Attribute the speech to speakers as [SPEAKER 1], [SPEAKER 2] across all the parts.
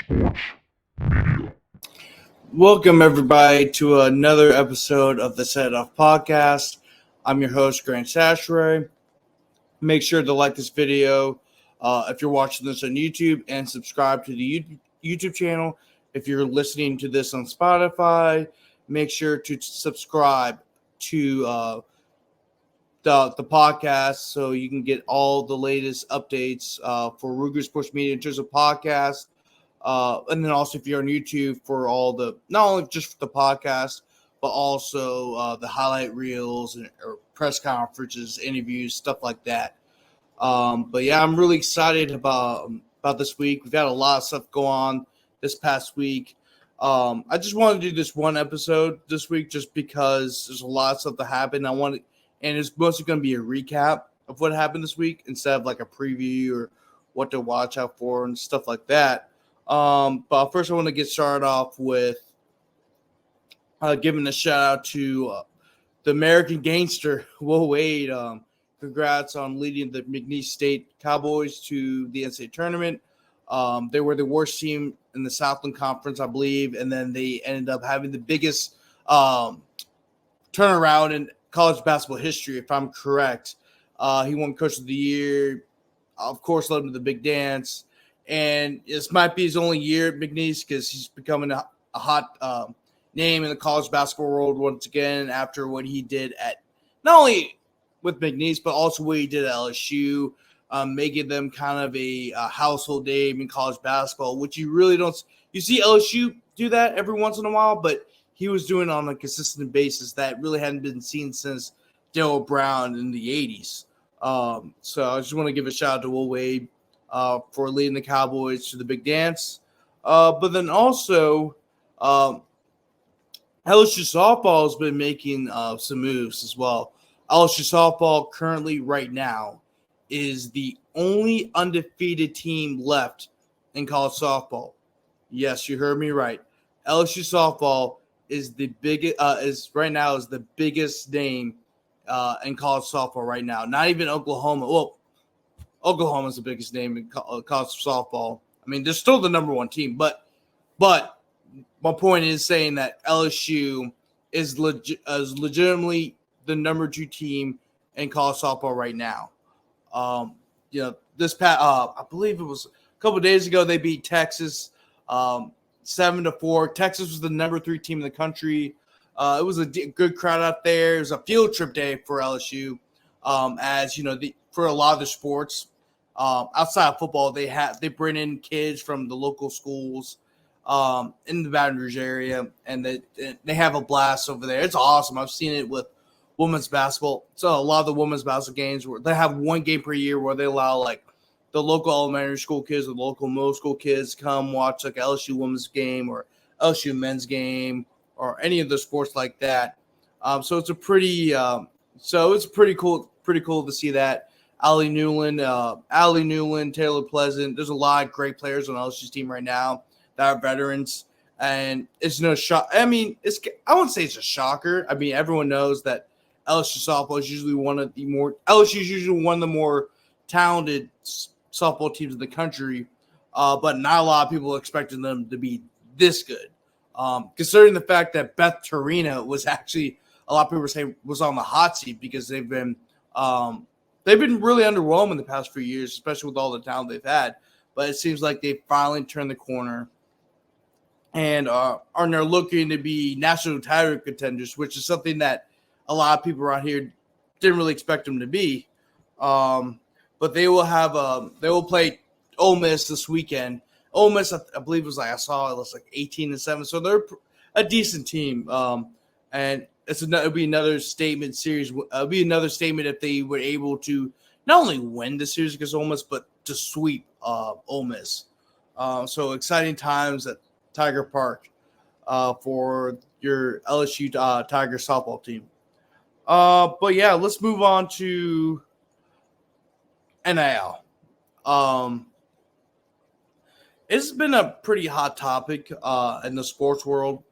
[SPEAKER 1] sports media.
[SPEAKER 2] Welcome, everybody, to another episode of the Set It Off podcast. I'm your host, Grant Chachere. Make sure to like this video if you're watching this on YouTube, and subscribe to the YouTube channel. If you're listening to this on Spotify, make sure to subscribe to the podcast so you can get all the latest updates for Ruger Sports Media in terms of podcasts. And then also if you're on YouTube for all the, not only just for the podcast, but also the highlight reels or press conferences, interviews, stuff like that. But yeah, I'm really excited about this week. We've had a lot of stuff go on this past week. I just wanted to do this one episode this week just because there's a lot of stuff that happened. And it's mostly going to be a recap of what happened this week instead of like a preview or what to watch out for and stuff like that. But first I want to get started off with giving a shout out to the American gangster, Will Wade. Congrats on leading the McNeese State Cowboys to the NCAA tournament. They were the worst team in the Southland Conference, I believe, and then they ended up having the biggest turnaround in college basketball history, if I'm correct. He won Coach of the Year, of course, led him to the big dance. And this might be his only year at McNeese because he's becoming a hot name in the college basketball world once again after what he did at not only with McNeese, but also what he did at LSU, making them kind of a household name in college basketball, which you really don't – you see LSU do that every once in a while, but he was doing it on a consistent basis that really hadn't been seen since Darryl Brown in the 80s. So I just want to give a shout-out to Will Wade for leading the Cowboys to the big dance. But then also LSU softball has been making some moves as well. LSU softball currently right now is the only undefeated team left in college softball. Yes, you heard me right. LSU softball is the biggest is the biggest name in college softball right now. Not even Oklahoma. Well, Oklahoma's the biggest name in college softball. I mean, they're still the number one team, but my point is saying that LSU is legitimately the number two team in college softball right now. This past I believe it was a couple of days ago they beat Texas 7-4. Texas was the number 3 team in the country. It was a good crowd out there. It was a field trip day for LSU. As you know, for a lot of the sports outside of football, they bring in kids from the local schools in the Baton Rouge area, and they have a blast over there. It's awesome. I've seen it with women's basketball. So a lot of the women's basketball games where they have one game per year where they allow like the local elementary school kids or local middle school kids come watch like LSU women's game or LSU men's game or any of the sports like that. So it's pretty cool to see that. Allie Newland, Taylor Pleasant. There's a lot of great players on LSU's team right now that are veterans, and it's no shock. I mean, I wouldn't say it's a shocker. I mean, everyone knows that LSU softball is usually one of the more talented softball teams in the country, but not a lot of people expected them to be this good. Considering the fact that Beth Torina was actually, a lot of people were saying, was on the hot seat because they've been really underwhelming the past few years, especially with all the talent they've had. But it seems like they finally turned the corner and are now looking to be national title contenders, which is something that a lot of people around here didn't really expect them to be. But they will play Ole Miss this weekend. Ole Miss, I believe it was like 18-7, so they're a decent team. And it'll be another statement series. It'll be another statement if they were able to not only win the series against Ole Miss, but to sweep Ole Miss. So exciting times at Tiger Park for your LSU Tiger softball team. But yeah, let's move on to NIL. It's been a pretty hot topic in the sports world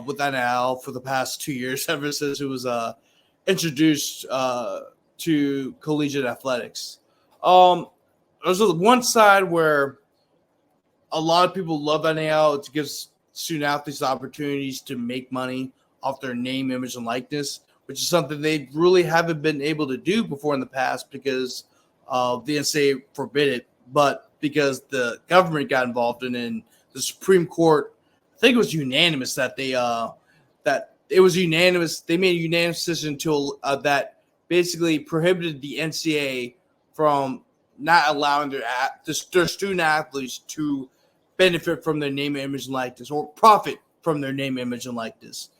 [SPEAKER 2] with NIL for the past 2 years, ever since it was introduced to collegiate athletics. There's one side where a lot of people love NIL. It gives student athletes opportunities to make money off their name, image, and likeness, which is something they really haven't been able to do before in the past because the NCAA forbid it, but because the government got involved and the Supreme Court, I think it was unanimous that they made a unanimous decision to that basically prohibited the NCAA from not allowing their student athletes to benefit from their name, image, and likeness, or profit from their name, image, and likeness.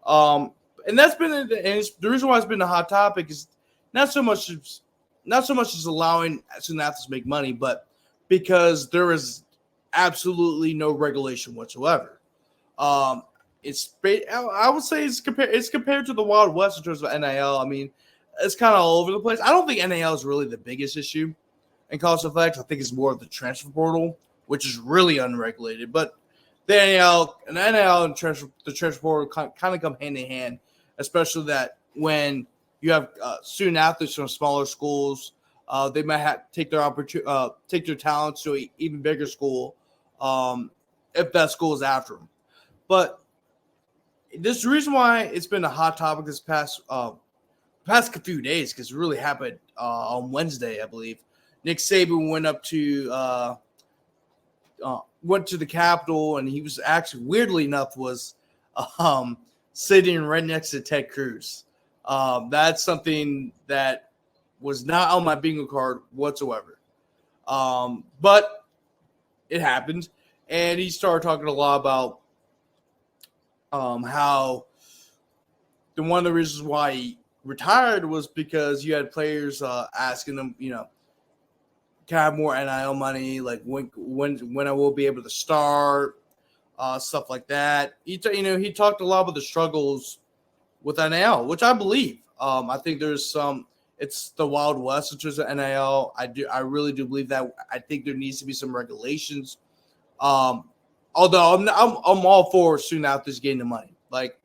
[SPEAKER 2] And that's been the reason why it's been a hot topic is not so much as allowing student athletes to make money, but because there is absolutely no regulation whatsoever. I would say it's compared to the Wild West in terms of NIL. I mean, it's kind of all over the place. I don't think NIL is really the biggest issue in college athletics. I think it's more of the transfer portal, which is really unregulated. But the NIL and the transfer portal kind of come hand in hand, especially that when you have student athletes from smaller schools, they might take their talents to an even bigger school if that school is after them. But this is the reason why it's been a hot topic this past few days, because it really happened on Wednesday, I believe. Nick Saban went to the Capitol, and he was actually, weirdly enough, was sitting right next to Ted Cruz. That's something that was not on my bingo card whatsoever. But it happened, and he started talking a lot about how one of the reasons why he retired was because you had players asking him, can I have more NIL money? Like when I will be able to start, stuff like that. He talked a lot about the struggles with NIL, which I believe. I think it's the Wild West in terms of NIL. I really do believe that. I think there needs to be some regulations. Although I'm all for student athletes getting the money, like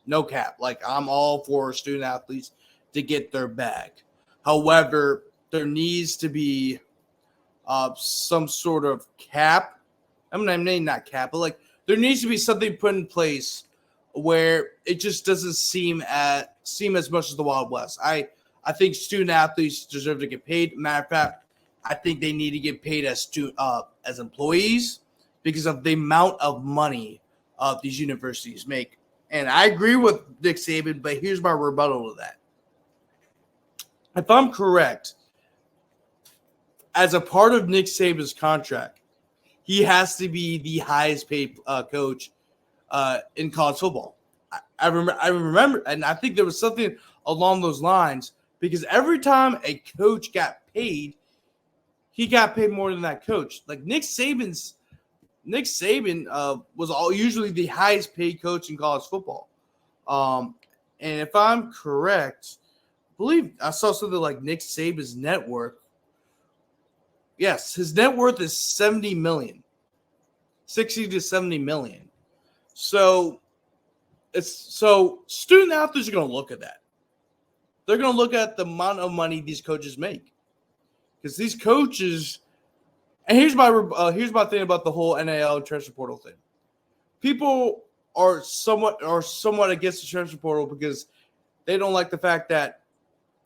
[SPEAKER 2] no cap. Like I'm all for student athletes to get their bag. However, there needs to be some sort of cap. I mean, not cap, but like there needs to be something put in place where it just doesn't seem as much as the Wild West. I think student athletes deserve to get paid. Matter of fact, I think they need to get paid as employees because of the amount of money these universities make. And I agree with Nick Saban, but here's my rebuttal to that. If I'm correct, as a part of Nick Saban's contract, he has to be the highest paid coach in college football. I remember, and I think there was something along those lines because every time a coach got paid, he got paid more than that coach. Like Nick Saban was usually the highest paid coach in college football. And if I'm correct, I believe I saw something like Nick Saban's net worth. Yes, his net worth is $70 million, 60 to 70 million. So student athletes are going to look at that. They're going to look at the amount of money these coaches make, because these coaches. And here's my thing about the whole NIL and transfer portal thing. People are somewhat against the transfer portal because they don't like the fact that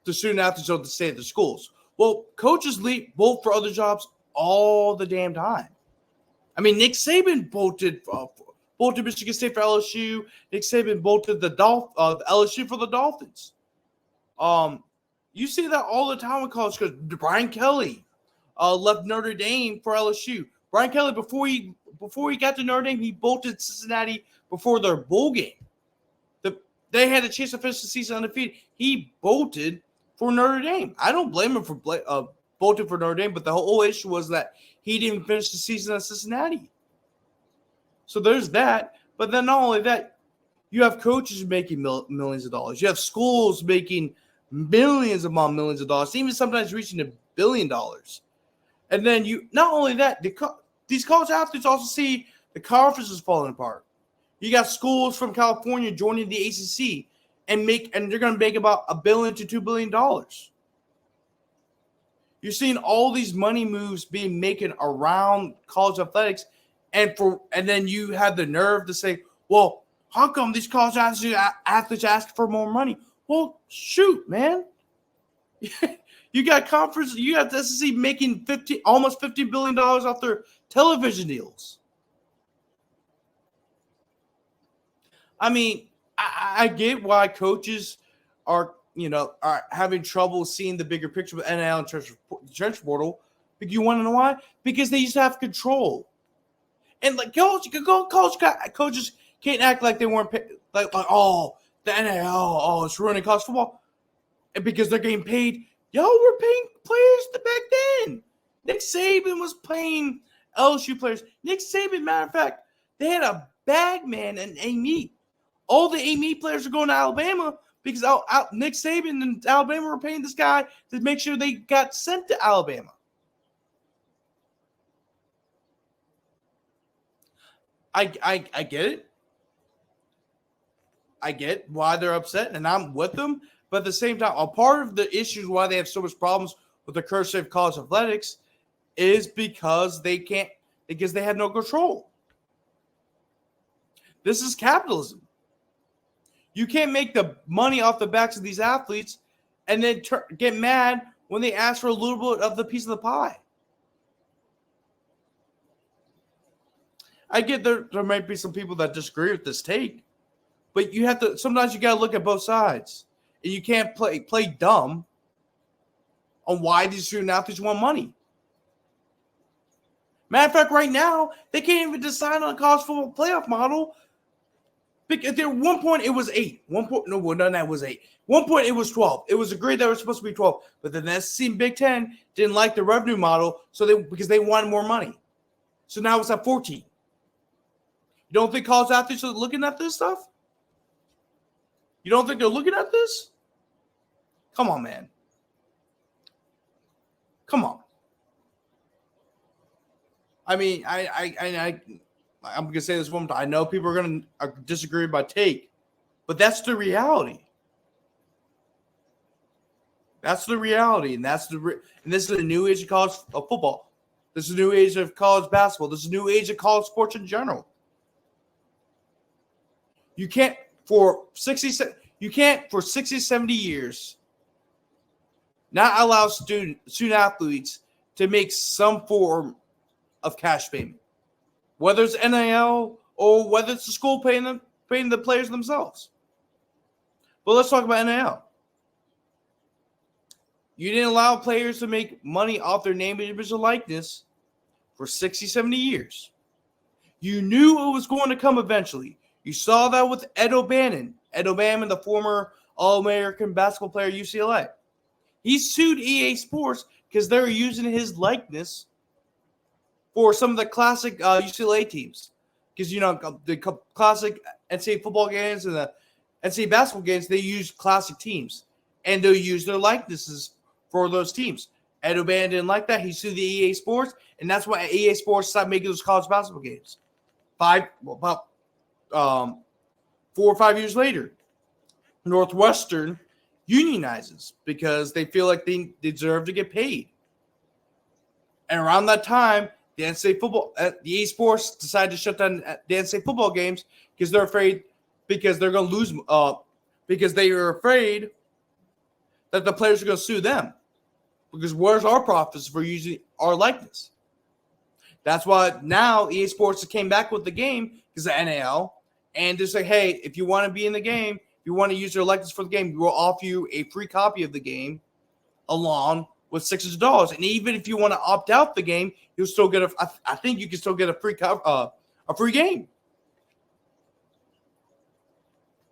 [SPEAKER 2] the student athletes don't stay at the schools. Well, coaches leave bolt for other jobs all the damn time. I mean, Nick Saban bolted Michigan State for LSU. Nick Saban bolted the LSU for the Dolphins. You see that all the time with college coaches. Brian Kelly left Notre Dame for LSU. Brian Kelly, before he got to Notre Dame, he bolted Cincinnati before their bowl game. They had a chance to finish the season undefeated. He bolted for Notre Dame. I don't blame him for bolting for Notre Dame, but the whole issue was that he didn't finish the season at Cincinnati. So there's that. But then not only that, you have coaches making millions of dollars. You have schools making millions upon millions of dollars, even sometimes reaching $1 billion. And then not only that, these college athletes also see the conferences falling apart. You got schools from California joining the ACC and they're going to make about $1 billion to $2 billion. You're seeing all these money moves being making around college athletics, and then you have the nerve to say, well, how come these college athletes ask for more money? Well, shoot, man. You got the SEC making almost $50 billion off their television deals. I mean, I get why coaches are having trouble seeing the bigger picture of NIL and transfer portal. But you want to know why? Because they used to have control. And like college coaches can't act like they weren't like oh, the NIL, it's ruining college football. And because they're getting paid, y'all were paying players back then. Nick Saban was paying LSU players. Nick Saban, matter of fact, they had a bag man and A-Meet. All the A-Meet players are going to Alabama because Nick Saban and Alabama were paying this guy to make sure they got sent to Alabama. I get it. I get why they're upset, and I'm with them. But at the same time, a part of the issues why they have so much problems with the current state of college athletics is because they have no control. This is capitalism. You can't make the money off the backs of these athletes and then get mad when they ask for a little bit of the piece of the pie. I get there might be some people that disagree with this take, but sometimes you got to look at both sides. And you can't play dumb on why these student athletes want money. Matter of fact, right now, they can't even decide on a college football playoff model. Because at one point, it was 8. None of that was 8. One point, it was 12. It was agreed that it was supposed to be 12. But then the SEC and Big Ten didn't like the revenue model because they wanted more money. So now it's at 14. You don't think college athletes are looking at this stuff? You don't think they're looking at this? Come on, man. Come on. I mean, I'm going to say this one time. I know people are going to disagree with my take, but that's the reality. That's the reality, and this is the new age of college football. This is the new age of college basketball. This is the new age of college sports in general. You can't for 60, 70 years not allow student athletes to make some form of cash payment, whether it's NIL or whether it's the school paying the players themselves. But let's talk about NIL. You didn't allow players to make money off their name, image, and likeness for 60, 70 years. You knew it was going to come eventually. You saw that with Ed O'Bannon. Ed O'Bannon, the former All-American basketball player at UCLA. He sued EA Sports because they were using his likeness for some of the classic UCLA teams. Because, the classic NCAA football games and the NCAA basketball games, they use classic teams. And they'll use their likenesses for those teams. Ed O'Bannon didn't like that. He sued the EA Sports, and that's why EA Sports stopped making those college basketball games. About 4 or 5 years later, Northwestern unionizes because they feel like they deserve to get paid. And around that time, the EA Sports decided to shut down the NCAA football games because they're afraid they're going to lose because they are afraid that the players are going to sue them. Because where's our profits for using our likeness? That's why now EA Sports came back with the game because of NIL, and just say, hey, if you want to be in the game, if you want to use your likeness for the game, we will offer you a free copy of the game along with $600. And even if you want to opt out the game, you'll still get I think you can still get a free game.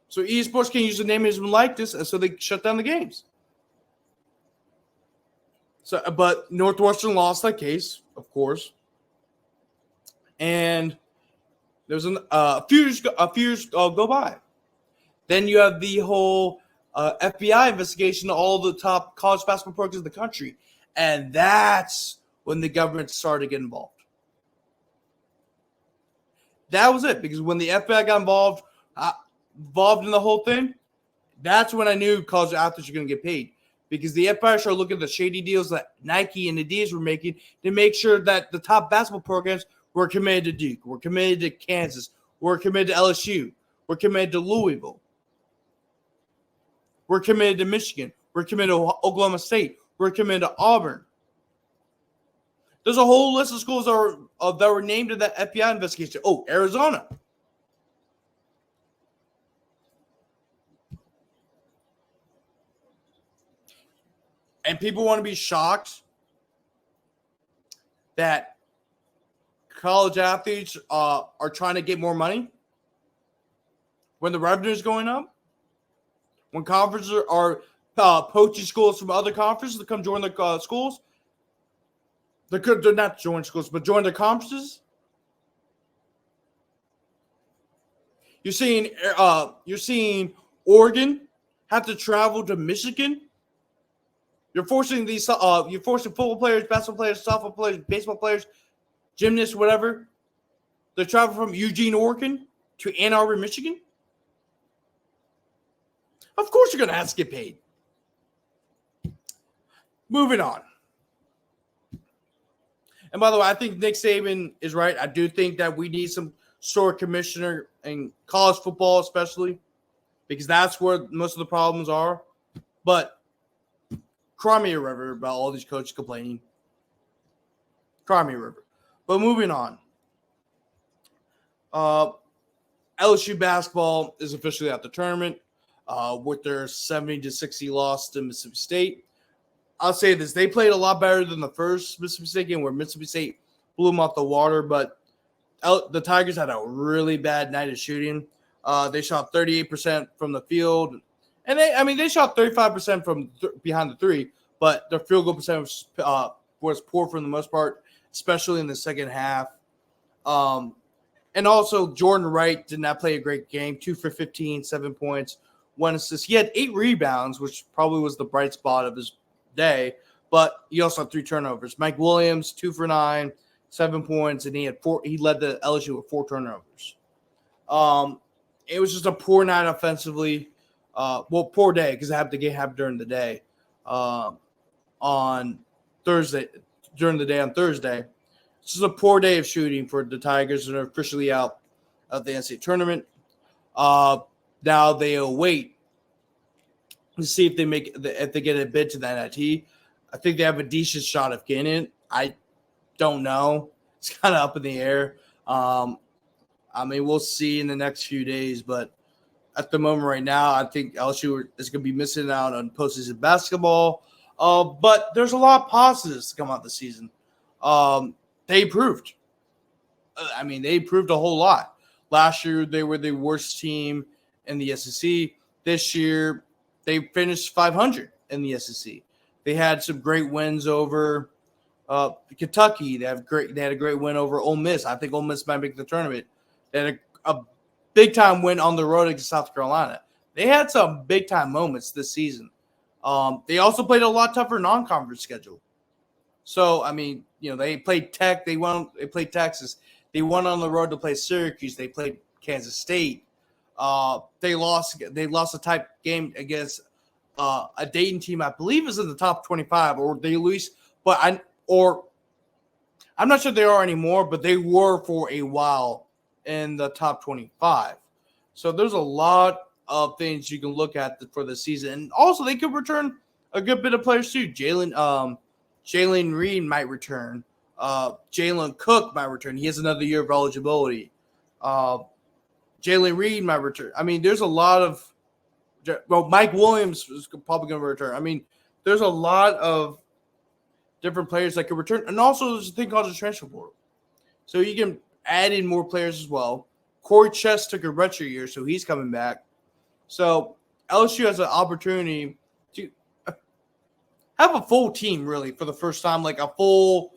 [SPEAKER 2] So EA Sports can use the name, image, and likeness, and so they shut down the games. So, but Northwestern lost that case, of course, and there's a few years go by. Then you have the whole FBI investigation of all the top college basketball programs in the country, and that's when the government started to get involved. That was it, because when the FBI got involved in the whole thing, that's when I knew college athletes are going to get paid. because the Empire started looking at the shady deals that Nike and Adidas were making to make sure that the top basketball programs were committed to Duke, were committed to Kansas, were committed to LSU, were committed to Louisville, we're committed to Michigan, we're committed to Oklahoma State, we're committed to Auburn. There's a whole list of schools that were named in that FBI investigation. Oh, Arizona. And people want to be shocked that college athletes are trying to get more money when the revenue is going up, when conferences are poaching schools from other conferences to come join the schools. They're not join schools, but join the conferences. You're seeing Oregon have to travel to Michigan. You're forcing football players, basketball players, softball players, baseball players, gymnasts, whatever. They travel from Eugene, Oregon to Ann Arbor, Michigan. Of course you're going to have to get paid. Moving on. And by the way, I think Nick Saban is right. I do think that we need some sort of commissioner in college football, especially, because that's where most of the problems are. But cry me a river about all these coaches complaining. Cry me a river. But moving on. LSU basketball is officially out the tournament with their 70-60 loss to Mississippi State. I'll say this. They played a lot better than the first Mississippi State game where Mississippi State blew them off the water, but the Tigers had a really bad night of shooting. They shot 38% from the field, and they shot 35% from behind the three, but their field goal percentage was poor for the most part, especially in the second half. And also Jordan Wright did not play a great game. 2 for 15, 7 points, 1 assist. He had 8 rebounds, which probably was the bright spot of his day, but he also had 3 turnovers. Mike Williams, 2 for 9, 7 points, and he led the LSU with 4 turnovers. It was just a poor night offensively. Poor day because the game happened during the day on Thursday. During the day on Thursday, it's just a poor day of shooting for the Tigers, and are officially out of the NCAA tournament. Now they await to see if they get a bid to the NIT. I think they have a decent shot of getting it. I don't know. It's kind of up in the air. We'll see in the next few days, but at the moment right now, I think LSU is going to be missing out on postseason basketball. But there's a lot of positives to come out this season. They improved. They improved a whole lot. Last year, they were the worst team in the SEC. This year, they finished 500 in the SEC. They had some great wins over Kentucky. They had a great win over Ole Miss. I think Ole Miss might make the tournament. They had a big-time win on the road against South Carolina. They had some big-time moments this season. They also played a lot tougher non-conference schedule. So, they played Tech. They played Texas. They went on the road to play Syracuse. They played Kansas State. They lost a tight game against a Dayton team I believe is in the top 25, or they lose. But I'm not sure they are anymore, but they were for a while in the top 25. So there's a lot of things you can look at for the season, and also they could return a good bit of players too. Jalen Reed might return. Jalen Cook might return. He has another year of eligibility. Jalen Reed might return. There's a lot of Mike Williams is probably going to return. There's a lot of different players that could return. And also there's a thing called the transfer portal. So you can add in more players as well. Corey Chess took a redshirt year, so he's coming back. So LSU has an opportunity to have a full team, really, for the first time, like a full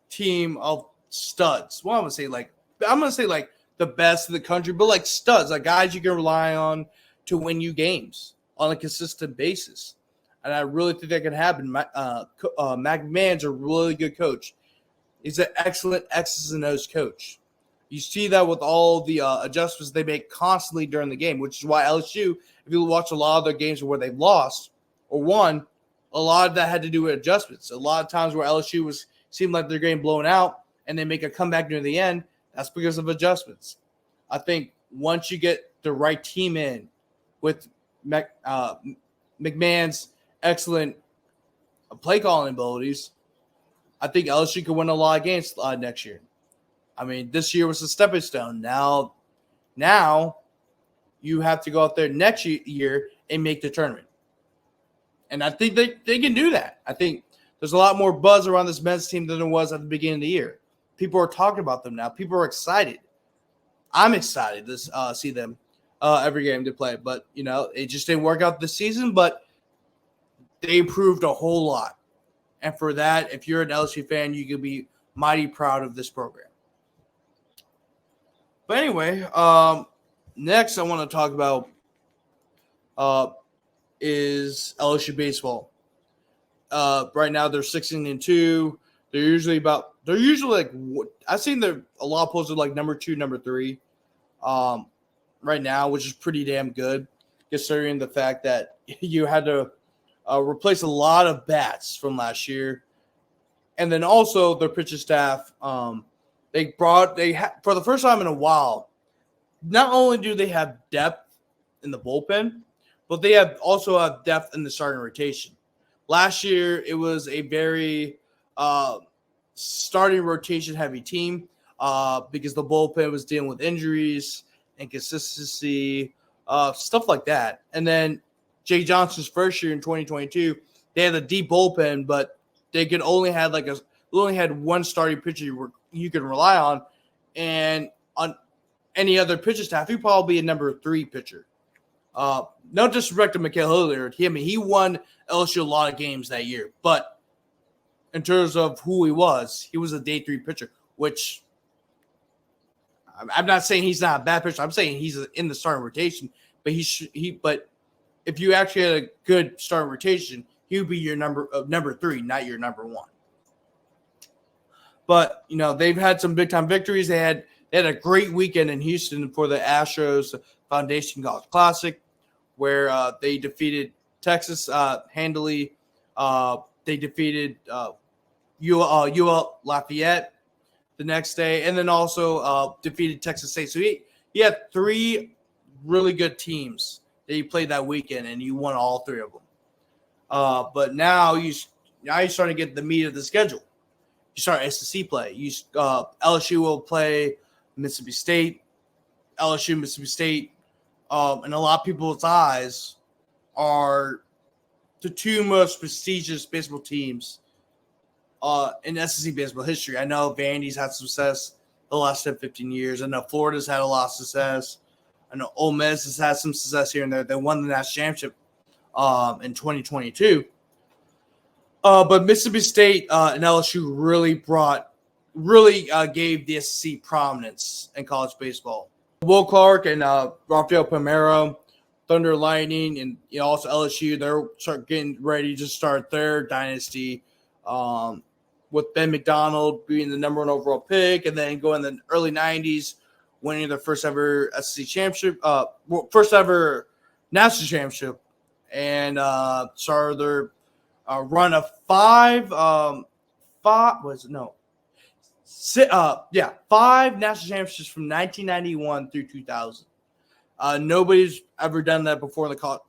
[SPEAKER 2] team of studs. Well, I'm going to say the best in the country, but like studs, like guys you can rely on to win you games on a consistent basis. And I really think that can happen. Mac McMahon's a really good coach. He's an excellent X's and O's coach. You see that with all the adjustments they make constantly during the game, which is why LSU, if you watch a lot of their games where they've lost or won, a lot of that had to do with adjustments. A lot of times where LSU seemed like they're getting blown out and they make a comeback near the end, that's because of adjustments. I think once you get the right team in with McMahon's excellent play calling abilities, I think LSU could win a lot of games next year. I mean, this year was a stepping stone. Now you have to go out there next year and make the tournament. And I think they can do that. I think there's a lot more buzz around this men's team than there was at the beginning of the year. People are talking about them now. People are excited. I'm excited to see them every game they play. But, it just didn't work out this season, but they improved a whole lot. And for that, if you're an LSU fan, you can be mighty proud of this program. But anyway, next I want to talk about is LSU Baseball. Right now they're 16-2. They're usually like, I've seen a lot posted like number 2, number 3 right now, which is pretty damn good considering the fact that you had to replace a lot of bats from last year. And then also their pitching staff, for the first time in a while, not only do they have depth in the bullpen, but they also have depth in the starting rotation. Last year, it was a very starting rotation heavy team because the bullpen was dealing with injuries, inconsistency, stuff like that. And then Jay Johnson's first year in 2022, they had a deep bullpen, but they could only had one starting pitcher you could rely on, and on any other pitcher staff, he'd probably be a number 3 pitcher. No disrespect to Mikael Hilliard. He won LSU a lot of games that year. But in terms of who he was a day 3 pitcher, which I'm not saying he's not a bad pitcher. I'm saying he's in the starting rotation. But but if you actually had a good starting rotation, he would be your number 3, not your number 1. But, they've had some big-time victories. They had a great weekend in Houston for the Astros Foundation Golf Classic, where they defeated Texas handily. They defeated UL Lafayette the next day, and then also defeated Texas State. So he had 3 really good teams that he played that weekend, and he won all 3 of them. But now you're starting to get the meat of the schedule. You start SEC play. LSU will play Mississippi State, LSU, Mississippi State, and a lot of people's eyes are the 2 most prestigious baseball teams in SEC baseball history. I know Vandy's had success the last 10, 15 years. I know Florida's had a lot of success. I know Ole Miss has had some success here and there. They won the national championship in 2022. But Mississippi State and LSU really gave the SEC prominence in college baseball. Will Clark and Rafael Palmeiro, Thunder Lightning, and also LSU, they're getting ready to start their dynasty with Ben McDonald being the number 1 overall pick, and then going in the early 90s, winning their first ever SEC championship, first ever national championship, and started their run of 5 national championships from 1991 through 2000. Nobody's ever done that before in the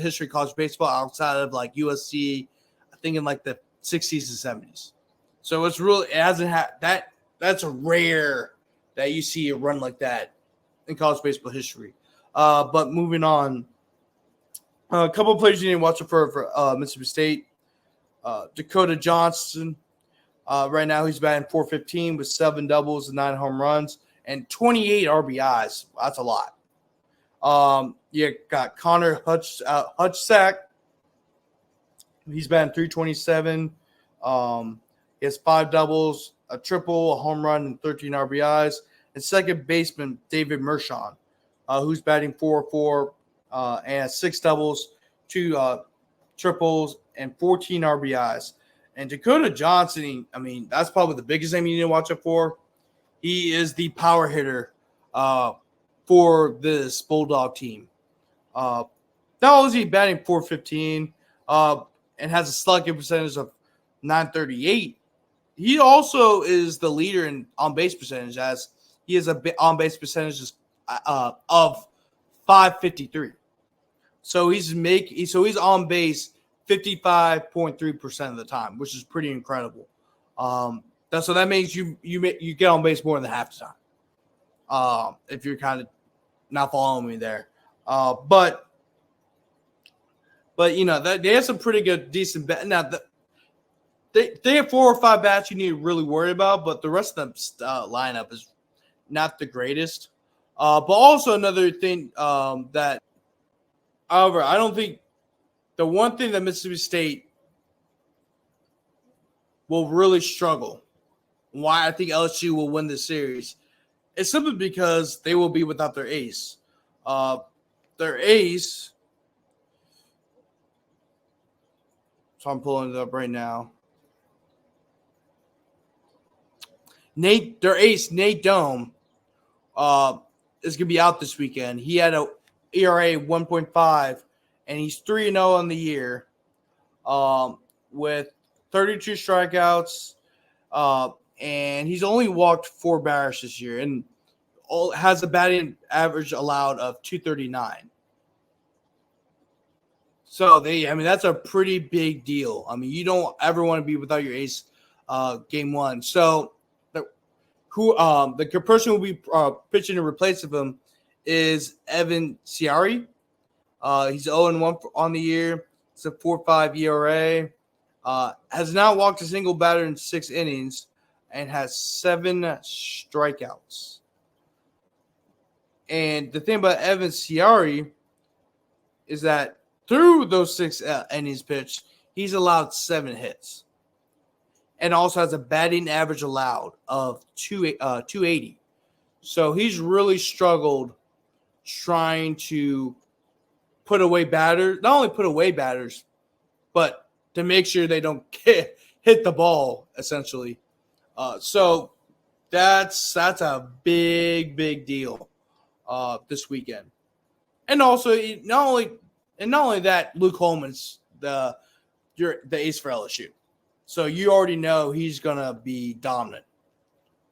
[SPEAKER 2] history of college baseball outside of like USC, I think in like the 60s and 70s. So it hasn't had that. That's rare that you see a run like that in college baseball history. But moving on, a couple of players you need to watch for Mississippi State. Dakota Johnson. Right now he's batting .415 with 7 doubles and 9 home runs and 28 RBIs. That's a lot. You got Connor Hutchsack. He's batting .327. He has 5 doubles, a triple, a home run, and 13 RBIs. And second baseman David Mershon, who's batting .404 and has 6 doubles, 2 triples, and 14 RBIs. And Dakota Johnson, I mean, that's probably the biggest name you need to watch out for. He is the power hitter for this Bulldog team. Not only is he batting .415, and has a slugging percentage of 938. He also is the leader in on base percentage, as he has a on base percentage of 553. So he's on base 55.3% of the time, which is pretty incredible. So that means you get on base more than half the time. If you're kind of not following me there, but that they have some pretty good, decent bet. Now they have 4 or 5 bats you need to really worry about, but the rest of the lineup is not the greatest. But also another thing that, however, I don't think the one thing that Mississippi State will really struggle, why I think LSU will win this series, is simply because they will be without their ace. Their ace, so I'm pulling it up right now. Their ace, Nate Dome, is going to be out this weekend. He had a ERA 1.5, and he's 3-0 on the year with 32 strikeouts, and he's only walked 4 batters this year and has a batting average allowed of 239. So that's a pretty big deal. I mean, you don't ever want to be without your ace game one. So the person who will be pitching in replace of him is Evan Ciari. He's 0-1 on the year. It's a 4.5 ERA. Has not walked a single batter in 6 innings and has 7 strikeouts. And the thing about Evan Ciari is that through those 6 innings pitched, he's allowed 7 hits. And also has a batting average allowed of 280. So he's really struggled trying to put away batters, not only put away batters, but to make sure they don't hit the ball, essentially. So that's a big deal this weekend. And also, not only that, Luke Holman's the ace for LSU. So you already know he's gonna be dominant.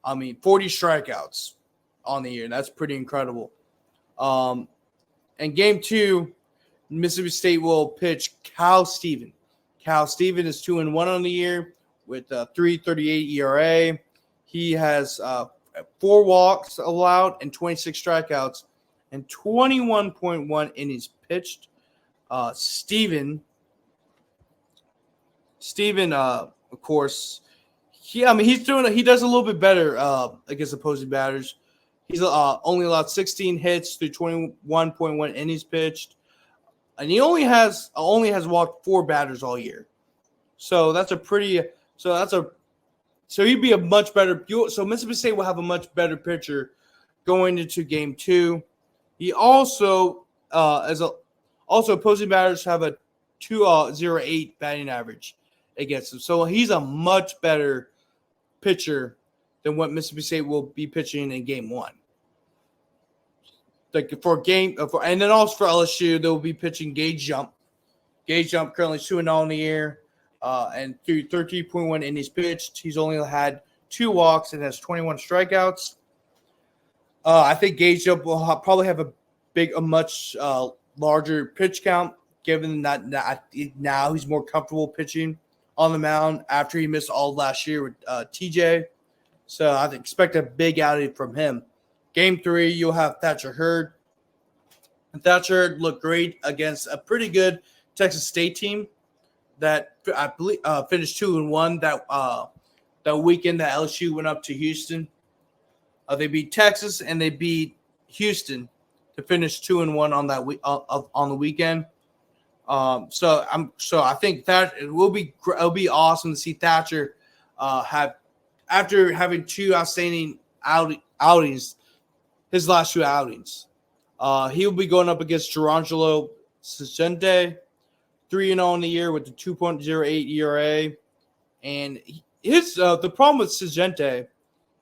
[SPEAKER 2] I mean, 40 strikeouts on the year. That's pretty incredible. And game 2, Mississippi State will pitch Cal Steven. Cal Steven is 2-1 on the year with a 3.38 ERA. He has 4 walks allowed and 26 strikeouts and 21.1 innings pitched. Steven, of course, he does a little bit better against opposing batters. He's only allowed 16 hits through 21.1 innings pitched, and he only has walked 4 batters all year. So he'd be a much better. So Mississippi State will have a much better pitcher going into game 2. He also opposing batters have a 2.08 batting average against him. So he's a much better pitcher than what Mississippi State will be pitching in game 1. And then also for LSU, they'll be pitching Gage Jump. Gage Jump currently 2-0 on the year, and through 13.1 innings pitched, he's only had 2 walks and has 21 strikeouts. I think Gage Jump will probably have a much larger pitch count, given that now he's more comfortable pitching on the mound after he missed all last year with TJ. So I expect a big outing from him. Game 3, you'll have Thatcher Hurd. And Thatcher Hurd looked great against a pretty good Texas State team that I believe finished 2-1 that weekend that LSU went up to Houston. They beat Texas and they beat Houston to finish 2-1 on that on the weekend. So I think that it'll be awesome to see Thatcher have, after having 2 outstanding outings, his last 2 outings. He will be going up against Gerangelo Cigente, 3-0 on the year with the 2.08 ERA. And the problem with Cigente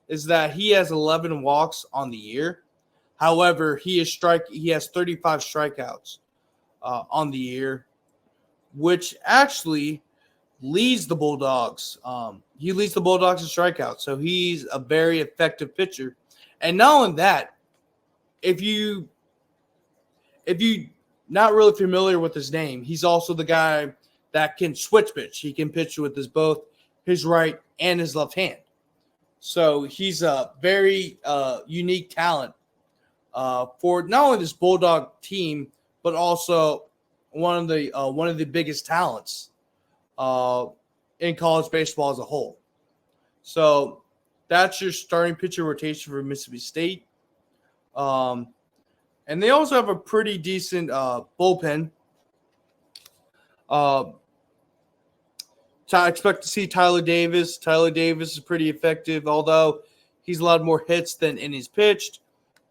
[SPEAKER 2] is that he has 11 walks on the year. However, he has 35 strikeouts on the year. which actually leads the Bulldogs. He leads the Bulldogs in strikeouts, so he's a very effective pitcher. And not only that, if you not really familiar with his name, he's also the guy that can switch pitch. He can pitch with both his right and his left hand. So he's a very unique talent for not only this Bulldog team, but also one of the biggest talents in college baseball as a whole. So that's your starting pitcher rotation for Mississippi State. And they also have a pretty decent bullpen. I expect to see Tyler Davis. Tyler Davis is pretty effective, although he's allowed more hits than innings pitched.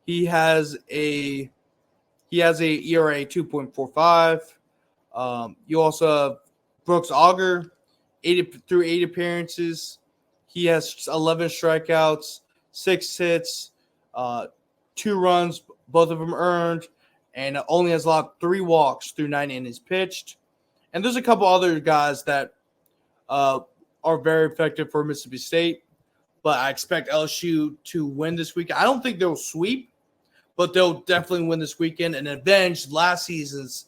[SPEAKER 2] He has a ERA 2.45. You also have Brooks Auger, 8 appearances. He has 11 strikeouts, 6 hits, 2 runs, both of them earned, and only has allowed 3 walks through 9 innings pitched. And there's a couple other guys that are very effective for Mississippi State, but I expect LSU to win this week. I don't think they'll sweep, but they'll definitely win this weekend and avenge last season's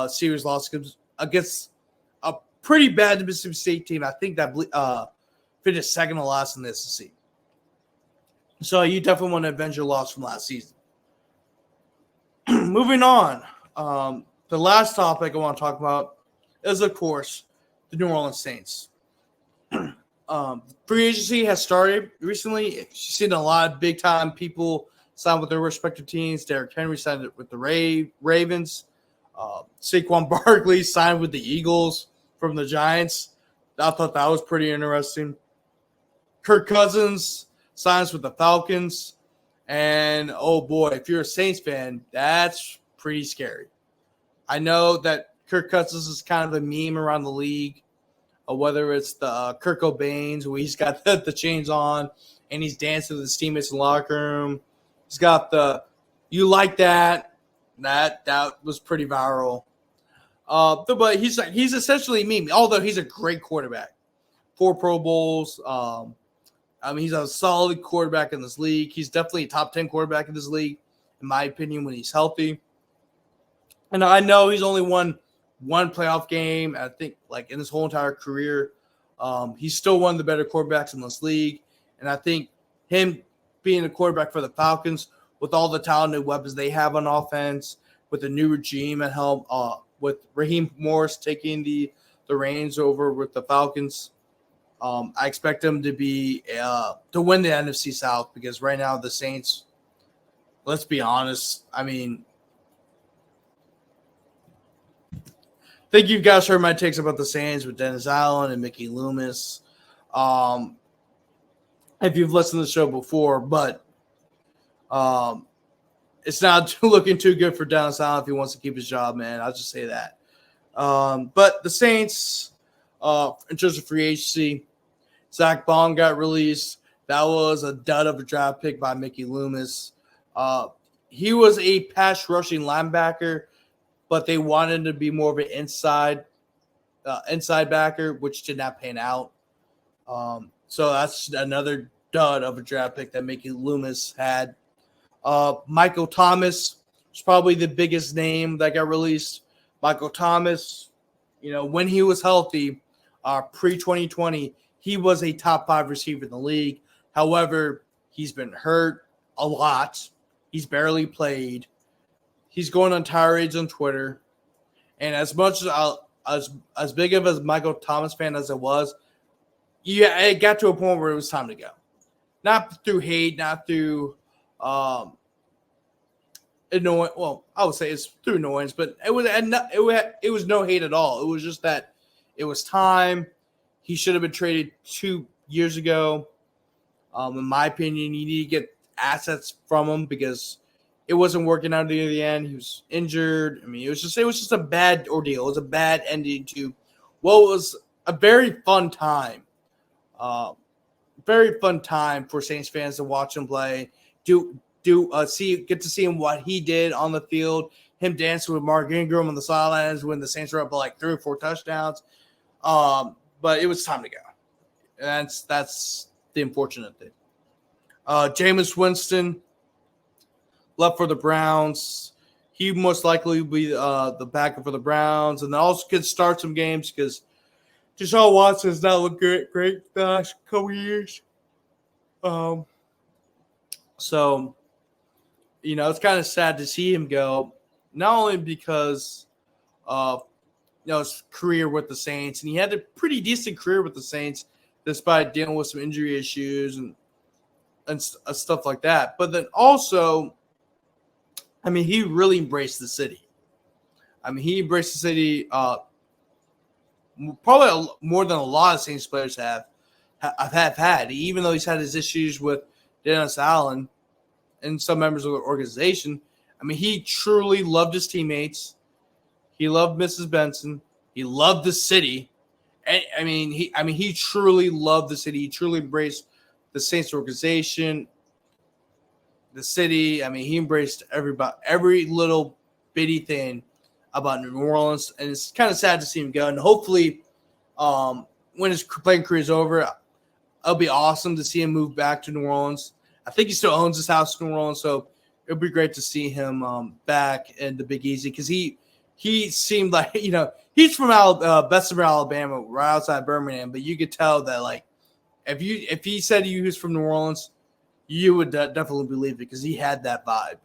[SPEAKER 2] series loss against a pretty bad Mississippi State team. I think that finished second to last in the SEC. So you definitely want to avenge your loss from last season. Moving on, the last topic I want to talk about is, of course, the New Orleans Saints. Free agency has started recently. You've seen a lot of big-time people sign with their respective teams. Derrick Henry signed with the Ravens. Saquon Barkley signed with the Eagles from the Giants. I thought that was pretty interesting. Kirk Cousins signs with the Falcons. And, oh, boy, if you're a Saints fan, that's pretty scary. I know that Kirk Cousins is kind of a meme around the league, whether it's the Kirk Cobains, where he's got the chains on and he's dancing with his teammates in the locker room. He's got the "you like that." That was pretty viral. But he's essentially a meme, although he's a great quarterback. 4 Pro Bowls. He's a solid quarterback in this league. He's definitely a top 10 quarterback in this league, in my opinion, when he's healthy. And I know he's only won one playoff game, I think, like in his whole entire career. He's still one of the better quarterbacks in this league. And I think him being a quarterback for the Falcons, with all the talented weapons they have on offense, with the new regime at helm, with Raheem Morris taking the reins over with the Falcons, I expect them to win the NFC South, because right now the Saints, let's be honest, I think you guys heard my takes about the Saints with Dennis Allen and Mickey Loomis. If you've listened to the show before, but it's not looking too good for Dennis Allen if he wants to keep his job, man. I'll just say that. But the Saints, in terms of free agency, Zach Bond got released. That was a dud of a draft pick by Mickey Loomis. He was a pass rushing linebacker, but they wanted him to be more of an inside backer, which did not pan out. So that's another dud of a draft pick that Mickey Loomis had. Michael Thomas was probably the biggest name that got released. Michael Thomas, when he was healthy, pre-2020, he was a top 5 receiver in the league. However, he's been hurt a lot. He's barely played. He's going on tirades on Twitter. And as much as big of a Michael Thomas fan as I was, it got to a point where it was time to go. Not through hate, not through annoyance. Well, I would say it's through annoyance, but it was no hate at all. It was just that it was time. He should have been traded 2 years ago. In my opinion, you need to get assets from him, because it wasn't working out at the end. He was injured. It was just a bad ordeal. It was a bad ending to what was a very fun time. Very fun time for Saints fans to watch him play. Get to see him what he did on the field, him dancing with Mark Ingram on the sidelines when the Saints were up by like 3 or 4 touchdowns. But it was time to go. And that's the unfortunate thing. Jameis Winston left for the Browns. He most likely will be the backup for the Browns, and they also could start some games because Deshaun Watson has not looked great the last couple years. So, it's kind of sad to see him go, not only because of his career with the Saints, and he had a pretty decent career with the Saints despite dealing with some injury issues and stuff like that, but then also, he really embraced the city. He embraced the city probably more than a lot of Saints players have had, even though he's had his issues with Dennis Allen and some members of the organization. He truly loved his teammates. He loved Mrs. Benson. He loved the city. And, he truly loved the city. He truly embraced the Saints organization, the city. He embraced every little bitty thing about New Orleans, and it's kind of sad to see him go. And hopefully, when his playing career is over, it'll be awesome to see him move back to New Orleans. I think he still owns his house in New Orleans, so it'll be great to see him back in the Big Easy because he seemed like he's from Bessemer, Alabama, right outside Birmingham, but you could tell that like if he said he was from New Orleans, you would definitely believe it because he had that vibe.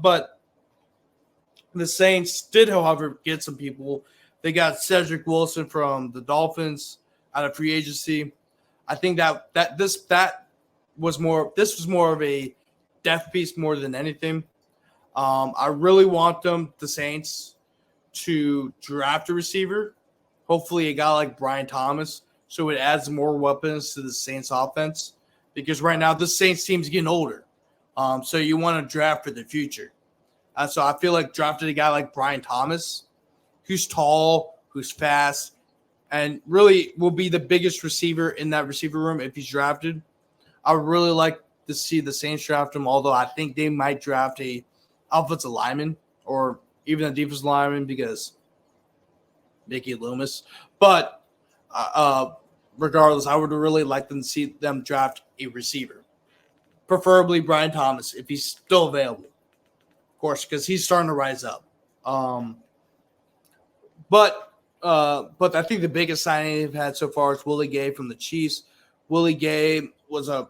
[SPEAKER 2] But the Saints did, however, get some people. They got Cedric Wilson from the Dolphins out of free agency. I think this was more of a depth piece more than anything. I really want the Saints, to draft a receiver. Hopefully, a guy like Brian Thomas, so it adds more weapons to the Saints offense. Because right now, the Saints team's getting older. So you want to draft for the future. So I feel like drafting a guy like Brian Thomas, who's tall, who's fast, and really will be the biggest receiver in that receiver room if he's drafted. I would really like to see the Saints draft him, although I think they might draft a offensive lineman or even a defensive lineman because Mickey Loomis. But regardless, I would really like them to see them draft a receiver, preferably Brian Thomas if he's still available. Of course, because he's starting to rise up. But I think the biggest signing they've had so far is Willie Gay from the Chiefs. Willie Gay was a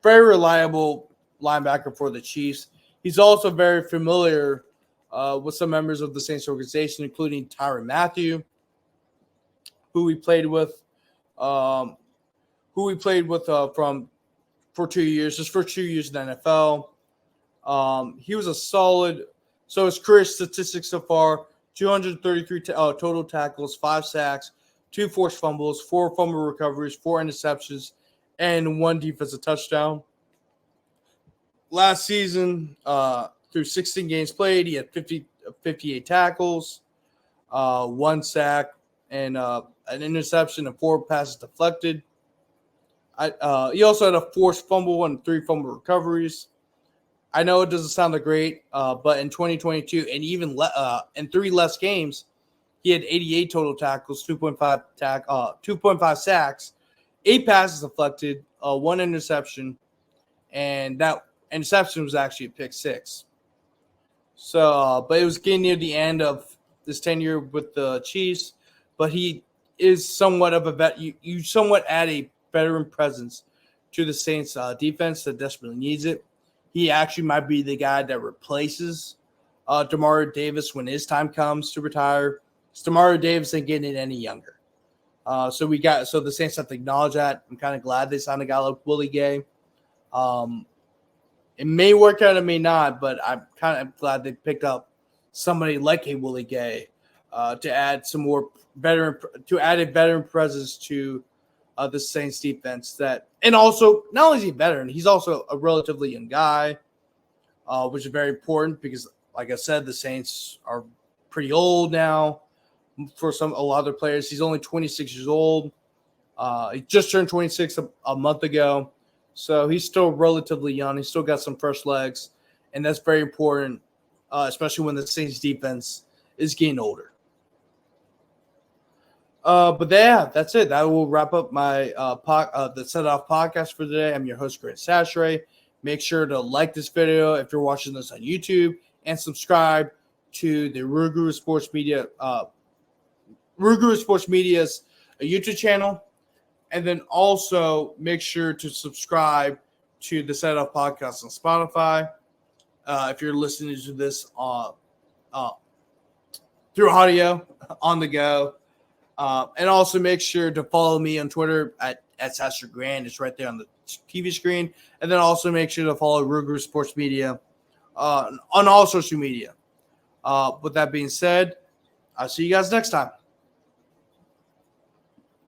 [SPEAKER 2] very reliable linebacker for the Chiefs. He's also very familiar with some members of the Saints organization, including Tyrann Mathieu, who we played with for 2 years, his first 2 years in the NFL. He was a solid. So his career statistics so far: 233 total tackles, 5 sacks, 2 forced fumbles, 4 fumble recoveries, 4 interceptions, and 1 defensive touchdown. Last season, through 16 games played, he had 58 tackles, 1 sack, and an interception and 4 passes deflected. He also had a forced fumble and 3 fumble recoveries. I know it doesn't sound that great, but in 2022 and even in 3 less games, he had 88 total tackles, 2.5 sacks, 8 passes deflected, 1 interception, and that interception was actually a pick 6. So, but it was getting near the end of this tenure with the Chiefs. But he is somewhat of a vet. You somewhat add a veteran presence to the Saints defense that desperately needs it. He actually might be the guy that replaces Demario Davis when his time comes to retire. Demario Davis ain't getting any younger. So the Saints have to acknowledge that. I'm kind of glad they signed a guy like Willie Gay. It may work out, it may not, but I'm kind of glad they picked up somebody like a Willie Gay to add some more a veteran presence to the Saints defense. And also, not only is he a veteran, he's also a relatively young guy, which is very important because, like I said, the Saints are pretty old now. For a lot of their players, he's only 26 years old. He just turned 26 a month ago. So he's still relatively young. He's still got some fresh legs, and that's very important especially when the Saints defense is getting older. But yeah, that's it. That will wrap up my the Set Off podcast for today. I'm your host, Grant Chachere. Make sure to like this video if you're watching this on YouTube and subscribe to the Ruguru Sports Media's YouTube channel. And then also make sure to subscribe to the Set Off podcast on Spotify. If you're listening to this through audio on the go. And also make sure to follow me on Twitter at Sasha Grand. It's right there on the TV screen. And then also make sure to follow Ruger Sports Media on all social media. With that being said, I'll see you guys next time.